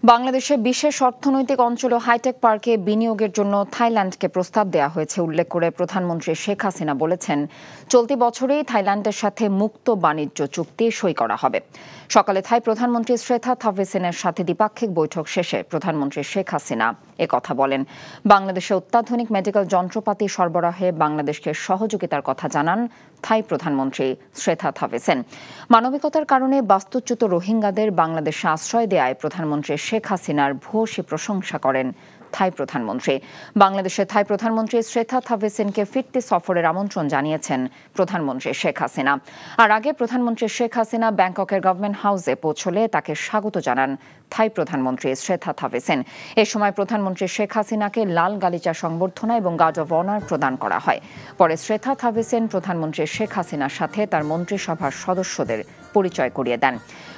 বাংলাদেশে বিশেষ অর্থনৈতিক অঞ্চল ও হাইটেক পার্কে বিনিয়োগের জন্য থাইল্যান্ডকে প্রস্তাব দেওয়া হয়েছে উল্লেখ করে প্রধানমন্ত্রী শেখ হাসিনা বলেছেন, চলতি বছরেই থাইল্যান্ডের সাথে মুক্ত বাণিজ্য চুক্তি সই করা হবে। সকালে থাই প্রধানমন্ত্রী শ্রেথা থাভিসেনের সাথে দ্বিপাক্ষিক বৈঠক শেষে প্রধানমন্ত্রী শেখ হাসিনা একথা বলেন। বাংলাদেশে অত্যাধুনিক মেডিকেল যন্ত্রপাতি সরবরাহে বাংলাদেশকে সহযোগিতার কথা জানান থাই প্রধানমন্ত্রী শ্রেথা থাভিসেন। মানবিকতার কারণে বাস্তুচ্যুত রোহিঙ্গাদের বাংলাদেশে আশ্রয় দেয়ায় প্রধানমন্ত্রী শেখ হাসিনার ভূয়সী প্রশংসা করেন থাই প্রধানমন্ত্রী। বাংলাদেশে থাই প্রধানমন্ত্রী শ্রেথা থাভিসেনকে ফিরতি সফরের আমন্ত্রণ জানিয়েছেন প্রধানমন্ত্রী শেখ হাসিনা। আর আগে প্রধানমন্ত্রী শেখ হাসিনা ব্যাংককের গভর্নমেন্ট হাউসে পৌঁছলে তাকে স্বাগত জানান থাই প্রধানমন্ত্রী শ্রেথা থাভিসেন। এ সময় প্রধানমন্ত্রী শেখ হাসিনাকে লাল গালিচা সংবর্ধনা এবং গার্ড অব অনার প্রদান করা হয়। পরে শ্রেথা থাভিসেন প্রধানমন্ত্রী শেখ হাসিনার সাথে তার মন্ত্রিসভার সদস্যদের পরিচয় করিয়ে দেন।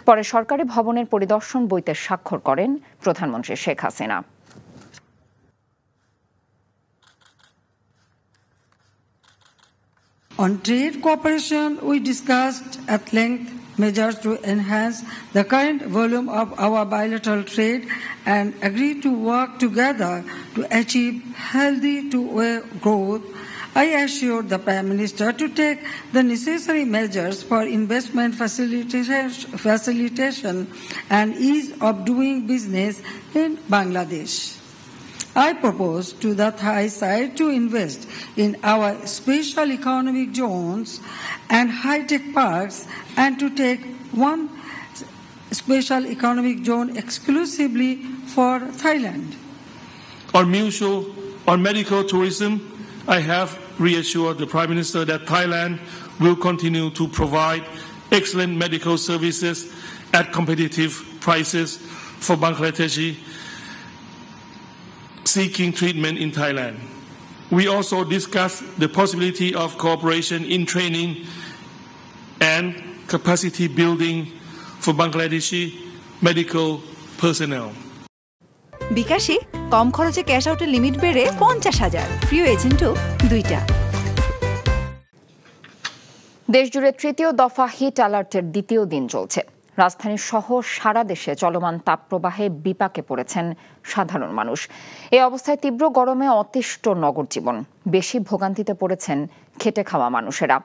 পরে সরকারি ভবনের পরিদর্শন বইতে স্বাক্ষর করেন প্রধানমন্ত্রী Sheikh Hasina. On trade cooperation, we discussed at length measures to enhance the current volume of our bilateral trade and agreed to work together to achieve healthy two-way growth. I assured the Prime Minister to take the necessary measures for investment facilitation and ease of doing business in Bangladesh. I propose to the Thai side to invest in our special economic zones and high-tech parks and to take one special economic zone exclusively for Thailand. On medical tourism, I have reassured the Prime Minister that Thailand will continue to provide excellent medical services at competitive prices for Bangladeshi seeking treatment in Thailand. We also discussed the possibility of cooperation in training and capacity building for Bangladeshi medical personnel. বিকাশে কম খরচে cash আউটের limit বেড়ে 50,000, প্রিয় এজেন্টও 2টা। দেশজুড়ে তৃতীয় দফা হিট অ্যালার্টের দ্বিতীয় দিন চলছে। রাজধানী সহ সারা দেশে চলমান তাপপ্রবাহে বিপাকে পড়েছেন সাধারণ মানুষ। এই অবস্থায় তীব্র গরমে অতিষ্ঠ নগর জীবন। বেশি ভোগান্তিতে পড়েছেন খেটে খাওয়া মানুষেরা।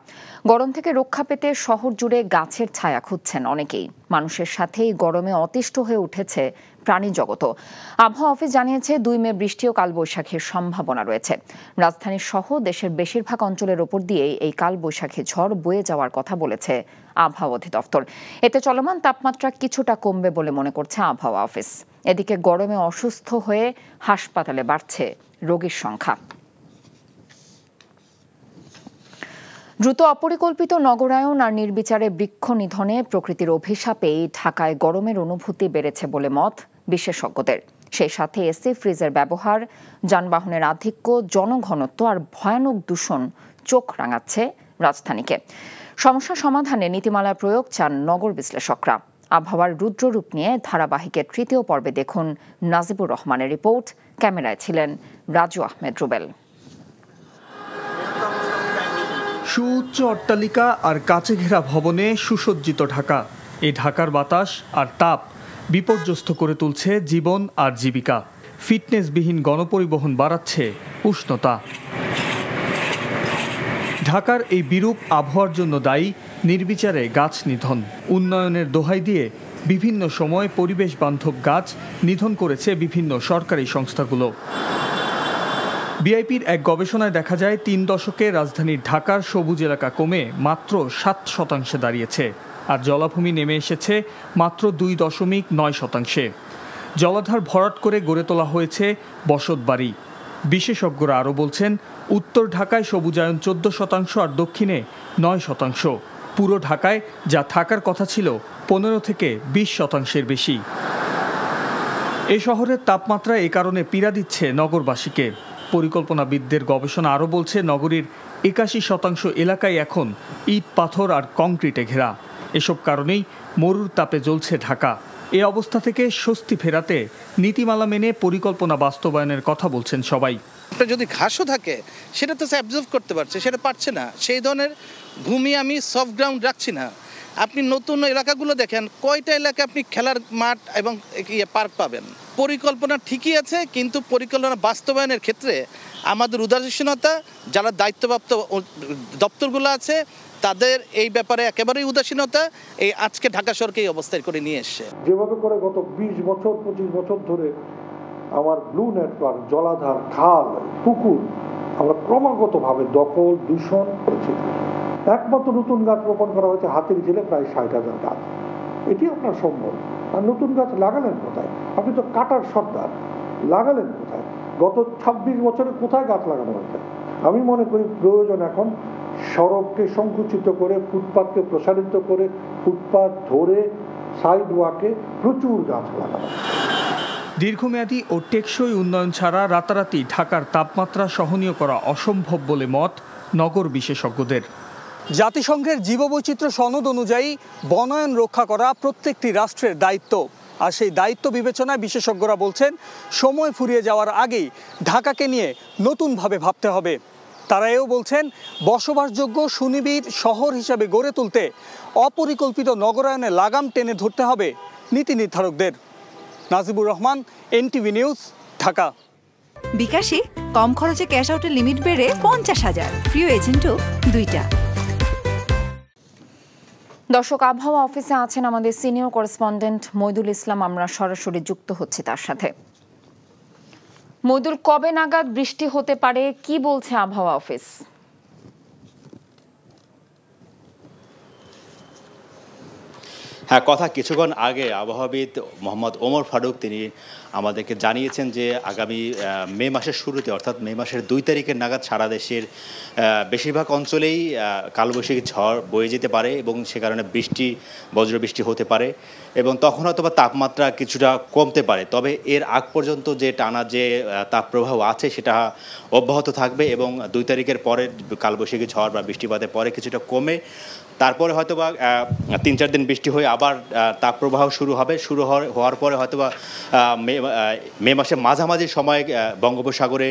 গরম থেকে রক্ষা পেতে শহর জুড়ে গাছের ছায়া খুঁজছেন অনেকেই। মানুষের সাথেই গরমে অতিষ্ঠ হয়ে উঠেছে প্রাণী জগত। আবহাওয়া অফিস জানিয়েছে 2 মে বৃষ্টি ও কালবৈশাখীর সম্ভাবনা রয়েছে। রাজধানী সহ দেশের বেশিরভাগ অঞ্চলের ওপর দিয়ে এই কালবৈশাখী ঝড় বয়ে যাওয়ার কথা বলেছে আবহাওয়া অধিদপ্তর। এতে চলমান তাপমাত্রা কিছুটা কমবে বলে মনে করছে আবহাওয়া অফিস। এদিকে গরমে অসুস্থ হয়ে হাসপাতালে বাড়ছে রোগীর সংখ্যা। দ্রুত অপরিকল্পিত নগরায়ন আর নির্বিচারে বৃক্ষ নিধনে প্রকৃতির অভিশাপেই ঢাকায় গরমের অনুভূতি বেড়েছে বলে মত বিশেষজ্ঞদের। সেই সাথে এসি ফ্রিজের ব্যবহার, যানবাহনের আধিক্য, জনঘনত্ব আর ভয়ানক দূষণ চোখ রাঙাচ্ছে রাজধানীকে। সমস্যা সমাধানে নীতিমালার প্রয়োগ চান নগর বিশ্লেষকরা। আবহাওয়ার রুদ্ররূপ নিয়ে ধারাবাহিকের তৃতীয় পর্বে দেখুন নাজিবুর রহমানের রিপোর্ট। ক্যামেরায় ছিলেন রাজু আহমেদ রুবেল। সুউচ্চ অট্টালিকা আর কাচে ঘেরা ভবনে সুসজ্জিত ঢাকা। এই ঢাকার বাতাস আর তাপ বিপর্যস্ত করে তুলছে জীবন আর জীবিকা। ফিটনেসবিহীন গণপরিবহন বাড়াচ্ছে উষ্ণতা। ঢাকার এই বিরূপ আবহাওয়ার জন্য দায়ী নির্বিচারে গাছ নিধন। উন্নয়নের দোহাই দিয়ে বিভিন্ন সময় পরিবেশ বান্ধব গাছ নিধন করেছে বিভিন্ন সরকারি সংস্থাগুলো। বিআইপির এক গবেষণায় দেখা যায় 3 দশকে রাজধানীর ঢাকার সবুজ এলাকা কমে মাত্র 7% দাঁড়িয়েছে, আর জলাভূমি নেমে এসেছে মাত্র 2.9%। জলাধার ভরাট করে গড়ে তোলা হয়েছে বসতবাড়ি। বিশেষজ্ঞরা আরও বলছেন, উত্তর ঢাকায় সবুজায়ন 14% আর দক্ষিণে 9%। পুরো ঢাকায় যা থাকার কথা ছিল 15 থেকে 20% বেশি। এ শহরের তাপমাত্রা এ কারণে পীড়া দিচ্ছে নগরবাসীকে। পরিকল্পনাবিদদের গবেষণা আরও বলছে, নগরীর 81% এলাকায় এখন ইট, পাথর আর কংক্রিটে ঘেরা। এসব কারণেই মরুর তাপে জ্বলছে ঢাকা। এ অবস্থা থেকে স্বস্তি ফেরাতে নীতিমালা মেনে পরিকল্পনা বাস্তবায়নের কথা বলছেন সবাই। যদি ঘাসও থাকে সেটা তো অ্যাবজর্ব করতে পারছে, সেটা পারছে না। সেই ধরনের ভূমি আমি সফট গ্রাউন্ড রাখছি না। আপনি নতুন এলাকাগুলো দেখেন, কয়টা এলাকায় আপনি খেলার মাঠ এবং পার্ক পাবেন। পরিকল্পনা ঠিকই আছে, কিন্তু পরিকল্পনা বাস্তবায়নের ক্ষেত্রে আমাদের উদাসীনতা, যারা দায়িত্বপ্রাপ্ত দপ্তরগুলো আছে তাদের এই ব্যাপারে একেবারেই উদাসীনতা, এই আজকে ঢাকা শহরকে এই অবস্থায় করে নিয়ে এসছে। যেভাবে করে গত 20 বছর 25 বছর ধরে আমার ব্লু নেটওয়ার্ক, জলাধার, খাল, পুকুর আমরা ক্রমাগতভাবে দখল দূষণ করেছি। একমাত্র নতুন গাছ রোপণ করা হয়েছে হাতির ঝিলে প্রায় 60,000 গাছ। এটি আপনার সম্ভব। আর নতুন গাছ লাগালেন কোথায়? আপনি তো কাটার সর্দার, লাগালেন কোথায়? গত 26 বছরে কোথায় গাছ লাগানো হয়েছে? আমি মনে করি প্রয়োজন এখন সড়ককে সংকুচিত করে, ফুটপাতকে প্রসারিত করে, ফুটপাত ধরে সাইড ওয়াকে প্রচুর গাছ লাগানো। দীর্ঘমেয়াদী ও টেকসই উন্নয়ন ছাড়া রাতারাতি ঢাকার তাপমাত্রা সহনীয় করা অসম্ভব বলে মত নগর বিশেষজ্ঞদের। জাতিসংঘের জীববৈচিত্র্য সনদ অনুযায়ী বনায়ন রক্ষা করা প্রত্যেকটি রাষ্ট্রের দায়িত্ব। আর সেই দায়িত্ব বিবেচনায় বিশেষজ্ঞরা বলছেন, সময় ফুরিয়ে যাওয়ার আগেই ঢাকাকে নিয়ে নতুনভাবে ভাবতে হবে। তারা এও বলছেন, বসবাসযোগ্য সুনিবিড় শহর হিসাবে গড়ে তুলতে অপরিকল্পিত নগরায়নে লাগাম টেনে ধরতে হবে নীতি নির্ধারকদের। Najibur Rahman, NTV news, Dhaka. বিকাশে কম খরচে ক্যাশ আউটের লিমিট বেড়ে 50,000, প্রিয় এজেন্টও 2টা। দর্শক, আবহাওয়া অফিসে আছেন আমাদের সিনিয়র করেসপন্ডেন্ট মইদুল ইসলাম। আমরা সরাসরি যুক্ত হচ্ছি তার সাথে। মইদুল, কবে নাগাদ বৃষ্টি হতে পারে, কি বলছে আবহাওয়া অফিস? হ্যাঁ, কথা কিছুক্ষণ আগে আবহাওয়াবিদ মোহাম্মদ ওমর ফারুক তিনি আমাদেরকে জানিয়েছেন যে আগামী মে মাসের শুরুতে, অর্থাৎ মে মাসের 2 তারিখের নাগাদ সারা দেশের বেশিরভাগ অঞ্চলেই কালবৈশাখী ঝড় বয়ে যেতে পারে এবং সে কারণে বজ্রবৃষ্টি হতে পারে এবং তখন হয়তো বা তাপমাত্রা কিছুটা কমতে পারে। তবে এর আগ পর্যন্ত যে টানা যে তাপপ্রবাহ আছে সেটা অব্যাহত থাকবে এবং 2 তারিখের পরে কালবৈশাখী ঝড় বা বৃষ্টিপাতের পরে কিছুটা কমে তারপরে হয়তো বা 3-4 দিন বৃষ্টি হয়ে আবার তাপপ্রবাহ শুরু হওয়ার পরে হয়তো বা মে মাসের মাঝামাঝি সময়ে বঙ্গোপসাগরে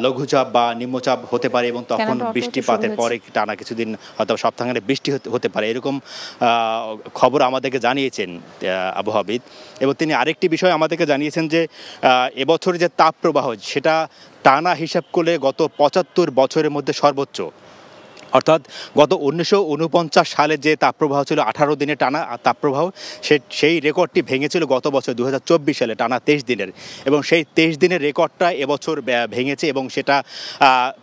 লঘুচাপ বা নিম্নচাপ হতে পারে এবং তখন বৃষ্টিপাতের পরে টানা কিছুদিন হয়তো সপ্তাহান্তে বৃষ্টি হতে পারে, এরকম খবর আমাদেরকে জানিয়েছেন আবহাওয়াবিদ। এবং তিনি আরেকটি বিষয় আমাদেরকে জানিয়েছেন যে এবছরের যে তাপপ্রবাহ সেটা টানা হিসাব করলে গত 75 বছরের মধ্যে সর্বোচ্চ। অর্থাৎ গত 1949 সালে যে তাপপ্রবাহ ছিল 18 দিনের টানা তাপপ্রবাহ, সেই রেকর্ডটি ভেঙেছিল গত বছর 2024 সালে টানা 23 দিনের এবং সেই 23 দিনের রেকর্ডটা এবছর ভেঙেছে এবং সেটা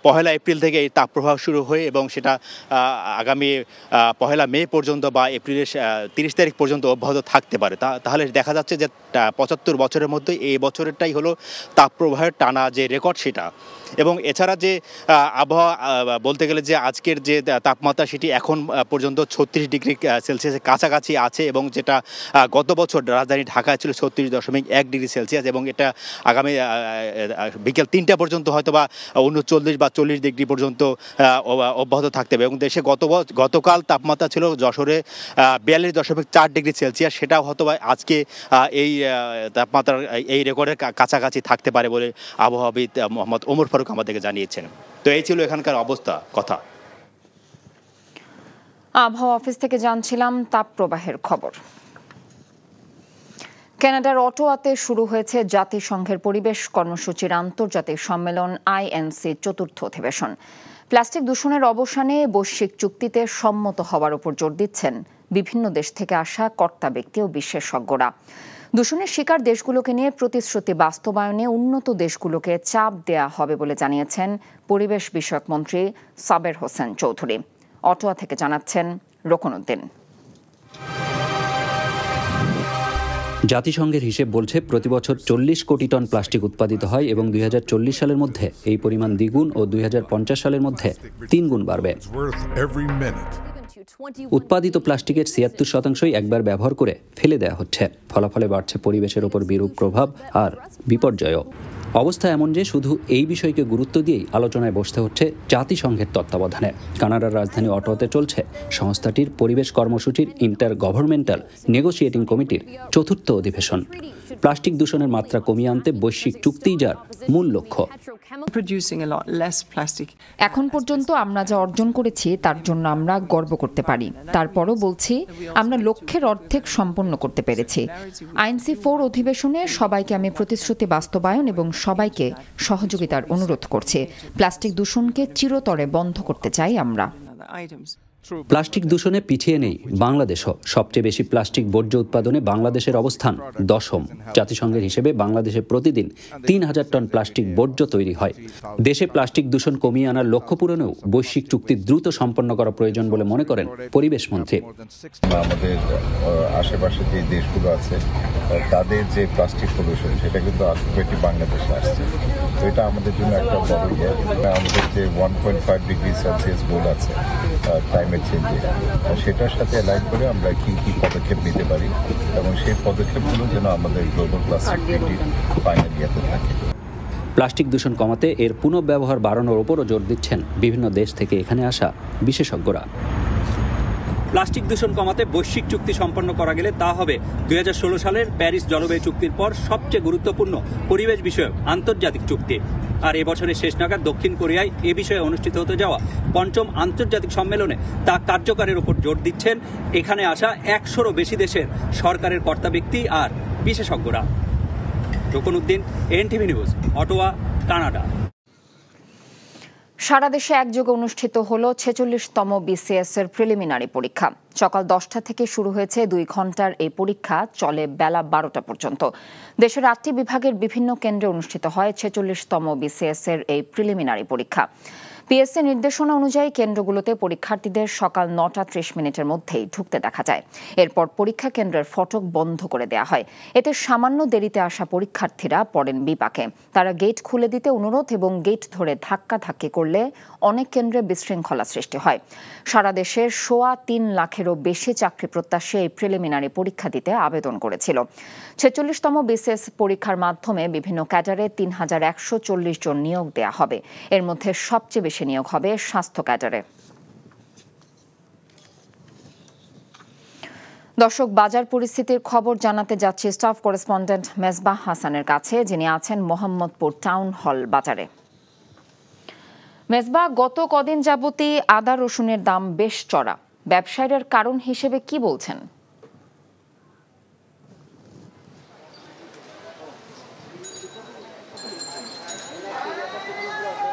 1 এপ্রিল থেকে এই তাপপ্রবাহ শুরু হয়ে এবং সেটা আগামী 1 মে পর্যন্ত বা এপ্রিলের 30 তারিখ পর্যন্ত অব্যাহত থাকতে পারে। তাহলে দেখা যাচ্ছে যে 75 বছরের মধ্যে এই বছরেরটাই হলো তাপপ্রবাহের টানা যে রেকর্ড সেটা। এবং এছাড়া যে আবহাওয়া বলতে গেলে যে আজকের যে তাপমাত্রা সেটি এখন পর্যন্ত 36 ডিগ্রি সেলসিয়াসের কাছাকাছি আছে এবং যেটা গত বছর রাজধানী ঢাকায় ছিল 36.1 ডিগ্রি সেলসিয়াস এবং এটা আগামী বিকেল 3টা পর্যন্ত হয়তো বা 39 বা 40 ডিগ্রি পর্যন্ত অব্যাহত থাকতে হবে। এবং দেশে গতকাল তাপমাত্রা ছিল যশোরে 42.4 ডিগ্রি সেলসিয়াস, সেটাও হয়তো বা আজকে এই তাপমাত্রার এই রেকর্ডের কাছাকাছি থাকতে পারে বলে আবহাওয়াবিদ মোহাম্মদ ওমর ফারুক আমাদেরকে জানিয়েছেন। তো এই ছিল এখানকার অবস্থা। কথা আবহাওয়া অফিস থেকে জানছিলাম তাপপ্রবাহের খবর। কানাডার অটোয়াতে শুরু হয়েছে জাতিসংঘের পরিবেশ কর্মসূচির আন্তর্জাতিক সম্মেলন INC 4র্থ অধিবেশন। প্লাস্টিক দূষণের অবসানে বৈশ্বিক চুক্তিতে সম্মত হওয়ার উপর জোর দিচ্ছেন বিভিন্ন দেশ থেকে আসা কর্তা ব্যক্তি ও বিশেষজ্ঞরা। দূষণের শিকার দেশগুলোকে নিয়ে প্রতিশ্রুতি বাস্তবায়নে উন্নত দেশগুলোকে চাপ দেয়া হবে বলে জানিয়েছেন পরিবেশ বিষয়ক মন্ত্রী সাবের হোসেন চৌধুরী। অটোয়া থেকে জানাচ্ছেন রোকনউদ্দিন। জাতিসংঘের হিসেব বলছে প্রতিবছর 40 কোটি টন প্লাস্টিক উৎপাদিত হয় এবং 2040 সালের মধ্যে এই পরিমাণ দ্বিগুণ ও 2050 সালের মধ্যে 3 গুণ বাড়বে। উৎপাদিত প্লাস্টিকের 76% একবার ব্যবহার করে ফেলে দেওয়া হচ্ছে। ফলাফলে বাড়ছে পরিবেশের ওপর বিরূপ প্রভাব আর বিপর্যয়ও। অবস্থা এমন যে শুধু এই বিষয়কে গুরুত্ব দিয়েই আলোচনায় বসতে হচ্ছে জাতিসংঘের তত্ত্বাবধানে। কানাডার রাজধানী অটোয়াতে চলছে সংস্থাটির পরিবেশ কর্মসূচির ইন্টার গভর্নমেন্টাল নেগোসিয়েটিং কমিটির ৪র্থ অধিবেশন। প্লাস্টিক দূষণের মাত্রা কমিয়ে আনতে বৈশ্বিক চুক্তিই যার মূল লক্ষ্য। এখন পর্যন্ত আমরা যা অর্জন করেছি তার জন্য আমরা গর্ব করতে পারি। তারপরও বলছি, আমরা লক্ষ্যের অর্ধেক সম্পন্ন করতে পেরেছি। INC4 অধিবেশনে সবাইকে আমি প্রতিশ্রুতি বাস্তবায়ন এবং সবাইকে সহযোগিতার অনুরোধ করছি। প্লাস্টিক দূষণকে চিরতরে বন্ধ করতে চাই আমরা। প্লাস্টিক দূষণে পিছিয়ে নেই বাংলাদেশও। সবচেয়ে বেশি প্লাস্টিক বর্জ্য উৎপাদনে বাংলাদেশের অবস্থান 10ম। জাতিসংঘের হিসেবে বাংলাদেশে প্রতিদিন 3000 টন প্লাস্টিক বর্জ্য তৈরি হয়। দেশে প্লাস্টিক দূষণ কমিয়ে আনার লক্ষ্য পূরণেও বৈশ্বিক চুক্তি দ্রুত সম্পন্ন করা প্রয়োজন বলে মনে করেন পরিবেশ মন্ত্রী। আমাদের আশেপাশে যে দেশগুলো আছে তাদের যে প্লাস্টিক পলিউশন সেটা কিন্তু আলটিমেটলি বাংলাদেশে আসছে। তো এটা আমাদের জন্য একটা বড় ইয়ে। আমাদের যে 1.5 ডিগ্রি সেলসিয়াস গোল আছে ক্লাইমেট চেঞ্জে, সেটার সাথে অ্যালাইন করে আমরা কি কি পদক্ষেপ নিতে পারি এবং সেই পদক্ষেপগুলো যেন আমাদের গ্লোবাল প্লাস্টিক ফাইনাল ইয়েতে থাকে। প্লাস্টিক দূষণ কমাতে এর পুনঃব্যবহার বাড়ানোর ওপরও জোর দিচ্ছেন বিভিন্ন দেশ থেকে এখানে আসা বিশেষজ্ঞরা। প্লাস্টিক দূষণ কমাতে বৈশ্বিক চুক্তি সম্পন্ন করা গেলে তা হবে 2016 সালের প্যারিস জলবায়ু চুক্তির পর সবচেয়ে গুরুত্বপূর্ণ পরিবেশ বিষয়ক আন্তর্জাতিক চুক্তি। আর এবছরের শেষ নাগাদ দক্ষিণ কোরিয়ায় এ বিষয়ে অনুষ্ঠিত হতে যাওয়া 5ম আন্তর্জাতিক সম্মেলনে তা কার্যকরের উপর জোর দিচ্ছেন এখানে আসা 100রও বেশি দেশের সরকারের কর্তা ব্যক্তি আর বিশেষজ্ঞরা। রুকনউদ্দিন, NTV নিউজ, অটোয়া, কানাডা। সারা দেশে একযোগে অনুষ্ঠিত হলো 46তম BCS এর প্রিলিমিনারি পরীক্ষা। সকাল 10টা থেকে শুরু হয়েছে 2 ঘন্টার এই পরীক্ষা, চলে বেলা 12টা পর্যন্ত। দেশের 8টি বিভাগের বিভিন্ন কেন্দ্রে অনুষ্ঠিত হয় 46তম BCS এর এই প্রিলিমিনারি পরীক্ষা। PSC নির্দেশনা অনুযায়ী কেন্দ্রগুলোতে পরীক্ষার্থীদের সকাল 9টা 30 মিনিটের মধ্যেই ঢুকতে দেখা যায়। এরপর পরীক্ষা কেন্দ্রের ফটক বন্ধ করে দেওয়া হয়। এতে সামান্য দেরিতে আসা পরীক্ষার্থীরা পড়েন বিপাকে। তারা গেট খুলে দিতে অনুরোধ এবং গেট ধরে ধাক্কাধাক্কি করলে অনেক কেন্দ্রে বিশৃঙ্খলা সৃষ্টি হয়। সারা দেশের 3.25 লাখেরও বেশি চাকরি প্রত্যাশী এই প্রিলিমিনারি পরীক্ষা দিতে আবেদন করেছিল। 46তম BCS পরীক্ষার মাধ্যমে বিভিন্ন ক্যাডারে 3140 জন নিয়োগ দেওয়া হবে। এর মধ্যে সবচেয়ে বেশি নিয়োগ হবে স্বাস্থ্য ক্যাডারে। দর্শক, বাজার পরিস্থিতির খবর জানাতে যাচ্ছি স্টাফ করেসপন্ডেন্ট মেজবাহ হাসানের কাছে, যিনি আছেন মোহাম্মদপুর টাউন হল বাজারে। মেজবাহ, গত কদিন যাবতই আদা রসুনের দাম বেশ চড়া। ব্যবসায়ীদের কারণ হিসেবে কি বলছেন?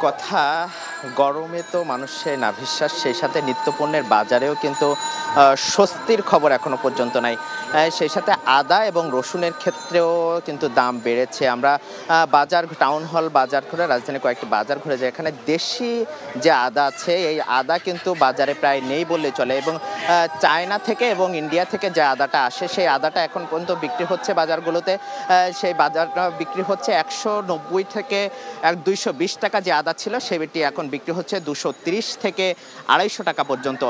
কথা, গরমে তো মানুষের নাভিশ্বাস, সেই সাথে নিত্যপণ্যের বাজারেও কিন্তু স্বস্তির খবর এখনো পর্যন্ত নাই। সেই সাথে আদা এবং রসুনের ক্ষেত্রেও কিন্তু দাম বেড়েছে। আমরা টাউন হল বাজার ঘুরে, রাজধানীর কয়েকটি বাজার ঘুরে যাই, এখানে দেশি যে আদা আছে এই আদা কিন্তু বাজারে প্রায় নেই বললেই চলে। এবং চায়না থেকে এবং ইন্ডিয়া থেকে যে আদাটা আসে সেই আদাটা এখন পর্যন্ত বিক্রি হচ্ছে বাজারগুলোতে। সেই বাজারটা বিক্রি হচ্ছে 190 থেকে 220 টাকা যে আদা ছিল সেটি এখন বিক্রি হচ্ছে 230 থেকে 250 টাকা পর্যন্ত।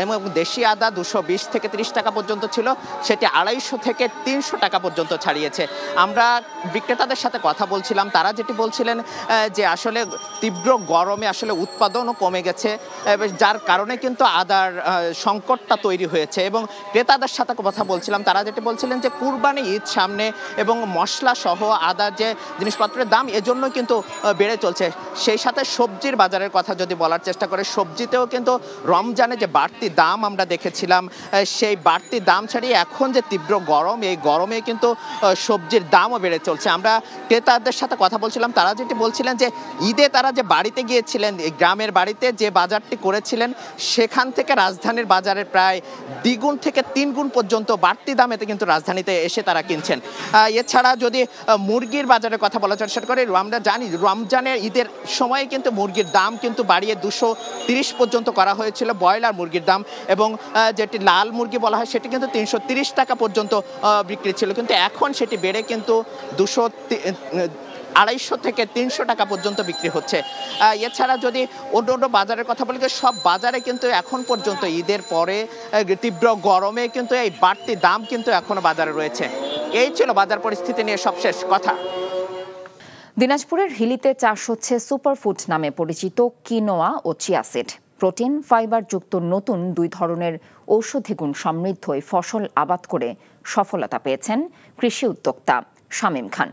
এবং দেশি আদা 220 থেকে 30 টাকা পর্যন্ত ছিল, সেটি 250 থেকে 300 টাকা পর্যন্ত ছাড়িয়েছে। আমরা বিক্রেতাদের সাথে কথা বলছিলাম, তারা যেটি বলছিলেন যে আসলে তীব্র গরমে আসলে উৎপাদনও কমে গেছে, যার কারণে কিন্তু আদার সংকটটা তৈরি হয়েছে। এবং ক্রেতাদের সাথে কথা বলছিলাম, তারা যেটি বলছিলেন যে কুরবানি ঈদ সামনে এবং মশলা সহ আদার যে জিনিসপত্রের দাম এজন্য কিন্তু বেড়ে চলছে। সেই সাথে সবজির বাজারের কথা যদি বলার চেষ্টা করে, সবজিতেও কিন্তু রমজানে যে বাড়তি দাম আমরা দেখেছিলাম, সেই বাড়তি দাম ছাড়িয়ে এখন যে তীব্র গরম, এই গরমে কিন্তু সবজির দামও বেড়ে চলছে। আমরা ক্রেতাদের সাথে কথা বলছিলাম, তারা যেটি বলছিলেন যে ঈদে তারা যে বাড়িতে গিয়েছিলেন, গ্রামের বাড়িতে যে বাজারটি করেছিলেন, সেখান থেকে রাজধানীর বাজারের প্রায় 2 গুণ থেকে 3 গুণ পর্যন্ত বাড়তি দামেতে কিন্তু রাজধানীতে এসে তারা কিনছেন। এছাড়া যদি মুরগির বাজারের কথা বলার চেষ্টা করি, আমরা জানি রমজানের ঈদের সময়ে কিন্তু মুরগির দাম কিন্তু বাড়িয়ে 230 পর্যন্ত করা হয়েছিল ব্রয়লার মুরগির দাম, এবং যেটি লাল মুরগি বলা হয় সেটি কিন্তু 330 টাকা পর্যন্ত বিক্রি ছিল, কিন্তু এখন সেটি বেড়ে কিন্তু 250 থেকে 300 টাকা পর্যন্ত বিক্রি হচ্ছে। এছাড়া যদি অন্য বাজারের কথা বলি, সব বাজারে কিন্তু এখন পর্যন্ত ঈদের পরে তীব্র গরমে কিন্তু এই বাড়তি দাম কিন্তু এখনো বাজারে রয়েছে। এই ছিল বাজার পরিস্থিতি নিয়ে সবশেষ কথা। দিনাজপুরের হিলিতে চাষ হচ্ছে সুপারফুড নামে পরিচিত কিনোয়া ও চিয়া সিড। প্রোটিন ফাইবার যুক্ত নতুন 2 ধরনের ঔষধি গুণ সমৃদ্ধ এই ফসল আবাদ করে সফলতা পেয়েছেন কৃষি উদ্যোক্তা শামীম খান।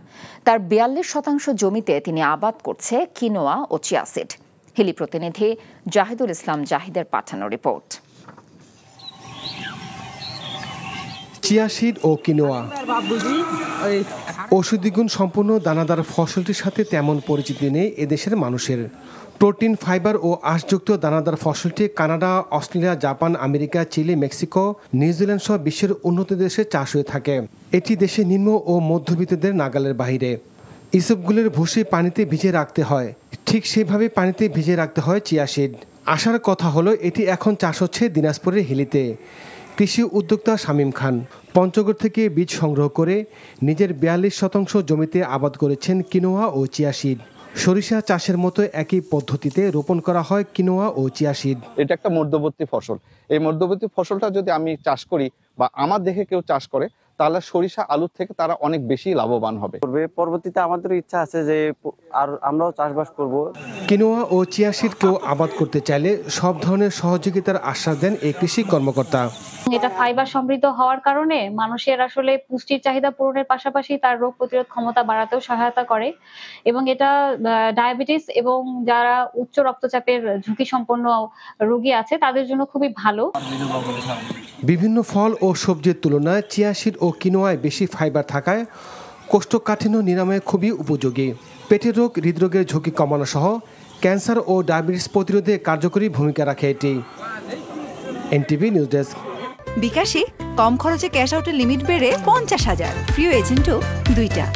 তার 42% জমিতে তিনি আবাদ করছে কিনোয়া ও চিয়া সিড। হিলি প্রতিনিধি জাহিদুল ইসলাম জাহিদের পাঠানো রিপোর্ট। চিয়া সিড ও কিনোয়া ঔষধি গুণ সম্পন্ন দানাদার ফসলটির সাথে তেমন পরিচিতি নেই এদেশের মানুষের। প্রোটিন ফাইবার ও আঁশযুক্ত দানাদার ফসলটি Canada, Australia, Japan, America, Chile, Mexico, New Zealand সহ বিশ্বের উন্নত দেশে চাষ হয়ে থাকে। এটি দেশে নিম্ন ও মধ্যবিত্তদের নাগালের বাইরে। ইসবগুলের ভুসি পানিতে ভিজে রাখতে হয়, ঠিক সেভাবে পানিতে ভিজে রাখতে হয় চিয়া সিড। আসার কথা হলো এটি এখন চাষ হচ্ছে দিনাজপুরের হিলিতে। কৃষি উদ্যোক্তা শামীম খান পঞ্চগড় থেকে বীজ সংগ্রহ করে নিজের 42% জমিতে আবাদ করেছেন কিনোয়া ও চিয়া সিড। সরিষা চাষের মতো একই পদ্ধতিতে রোপণ করা হয় কিনোয়া ও চিয়া সিড। এটা একটা মধ্যবর্তী ফসল। এই মধ্যবর্তী ফসলটা যদি আমি চাষ করি বা আমার দেখে কেউ চাষ করে, তাহলে সরিষা আলুর থেকে তারা অনেক বেশি লাভবান হবে। পরবর্তীতে আমাদের ইচ্ছা আছে যে আর আমরাও চাষবাস করব। কিনোয়া ও চিয়া সিড কেউ আবাদ করতে চাইলে সব ধরনের সহযোগিতার আশ্বাস দেন এই কৃষি কর্মকর্তা। এটা ফাইবার সমৃদ্ধ হওয়ার কারণে মানুষের আসলে পুষ্টির চাহিদা পূরণের পাশাপাশি তার রোগ প্রতিরোধ ক্ষমতা বাড়াতেও সহায়তা করে এবং এটা ডায়াবেটিস এবং যারা উচ্চ রক্তচাপের ঝুঁকি সম্পন্ন রোগী আছে তাদের জন্য খুবই ভালো। বিভিন্ন ফল ও সবজির তুলনায় চিয়া সিড ও কিনোয়ায় বেশি ফাইবার থাকায় কোষ্ঠকাঠিন্য নিরাময়ে খুবই উপযোগী। পেটের রোগ, হৃদরোগের ঝুঁকি কমানো সহ ক্যান্সার ও ডায়াবেটিস প্রতিরোধে কার্যকরী ভূমিকা রাখে এটি। NTV news desk. বিকাশে কম খরচে ক্যাশ আউটের লিমিট বেড়ে 50,000, প্রিয় এজেন্টও 2টা।